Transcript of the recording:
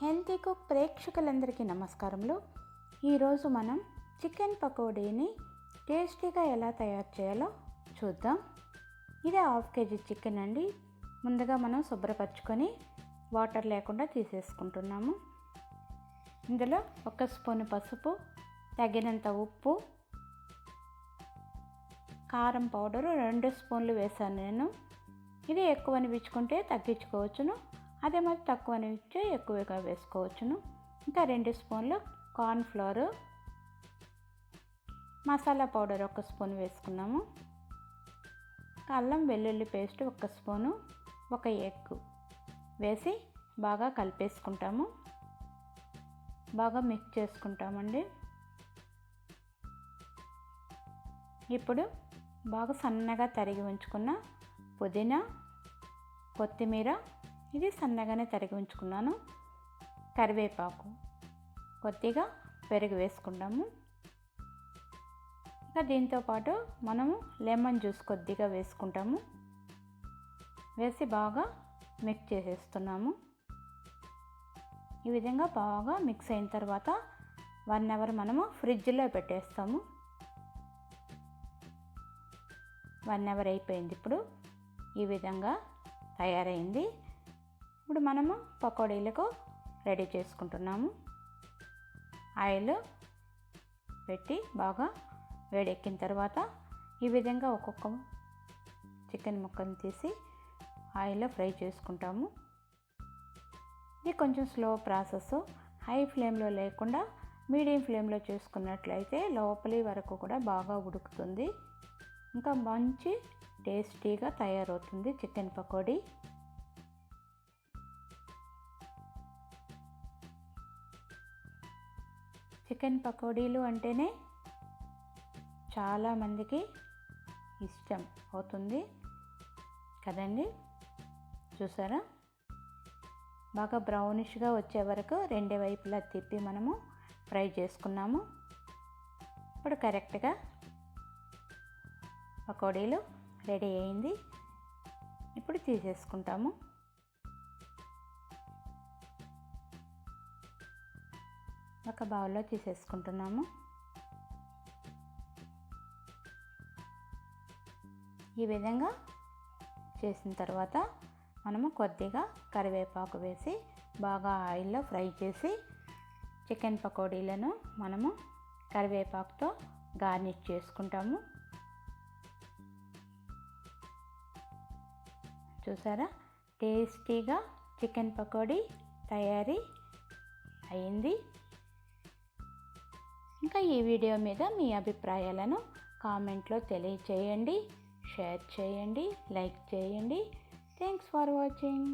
Healthy cook ప్రేక్షకులందరికీ నమస్కారములు. ఈరోజు మనం చికెన్ పకోడీని టేస్టీగా ఎలా తయారు చేయాలో చూద్దాం. ఇది 1/2 kg చికెన్ అండి. ముందుగా మనం శుభ్రపరచుకొని వాటర్ లేకుండా తీసేసుకుంటున్నాము. ఇందులో 1 స్పూన్ పసుపు, తగినంత ఉప్పు, కారం పౌడరు 2 స్పూన్లు వేసాను నేను. ఇది ఎక్కువ అనిపించుకుంటే తగ్గించుకోవచ్చును, అదే మరి తక్కువ అనిపించే ఎక్కువగా వేసుకోవచ్చును. ఇంకా 2 స్పూన్లు corn flour, masala powder 1 spoon వేసుకున్నాము. అల్లం వెల్లుల్లి పేస్ట్ 1 స్పూను, 1 ఎగ్ వేసి బాగా కలిపేసుకుంటాము. బాగా మిక్స్ చేసుకుంటామండి. ఇప్పుడు బాగా సన్నగా తరిగి ఉంచుకున్న పుదీనా, కొత్తిమీర, ఇది సన్నగానే తరిగి ఉంచుకున్నాను, కరివేపాకు, కొద్దిగా పెరుగు వేసుకుంటాము. ఇంకా దీంతోపాటు మనము లెమన్ జ్యూస్ కొద్దిగా వేసుకుంటాము. వేసి బాగా మిక్స్ చేసేస్తున్నాము. ఈ విధంగా బాగా మిక్స్ అయిన తర్వాత 1 అవర్ మనము ఫ్రిడ్జ్లో పెట్టేస్తాము. 1 అవర్ అయిపోయింది. ఇప్పుడు ఈ విధంగా తయారైంది. ఇప్పుడు మనము పకోడీలకు రెడీ చేసుకుంటున్నాము. ఆయిల్ పెట్టి బాగా వేడెక్కిన తర్వాత ఈ విధంగా ఒక్కొక్క చికెన్ ముక్కను తీసి ఆయిల్లో ఫ్రై చేసుకుంటాము. ఇది కొంచెం స్లో ప్రాసెస్. హై ఫ్లేమ్లో లేకుండా మీడియం ఫ్లేమ్లో చేసుకున్నట్లయితే లోపలి వరకు కూడా బాగా ఉడుకుతుంది. ఇంకా మంచి టేస్టీగా తయారవుతుంది చికెన్ పకోడీ. చికెన్ పకోడీలు అంటేనే చాలామందికి ఇష్టం అవుతుంది కదండి. చూసారా, బాగా బ్రౌనిష్గా వచ్చే వరకు 2 వైపులా తిప్పి మనము ఫ్రై చేసుకున్నాము. ఇప్పుడు కరెక్ట్గా పకోడీలు రెడీ అయింది. ఇప్పుడు తీసేసుకుంటాము. ఒక బౌల్లో తీసేసుకుంటున్నాము. ఈ విధంగా చేసిన తర్వాత మనము కొద్దిగా కరివేపాకు వేసి బాగా ఆయిల్లో ఫ్రై చేసి చికెన్ పకోడీలను మనము కరివేపాకుతో గార్నిష్ చేసుకుంటాము. చూసారా, టేస్టీగా చికెన్ పకోడీ తయారీ అయింది. ఇంకా ఈ వీడియో మీద మీ అభిప్రాయాలను కామెంట్లో తెలియచేయండి, షేర్ చేయండి, లైక్ చేయండి. Thanks for watching.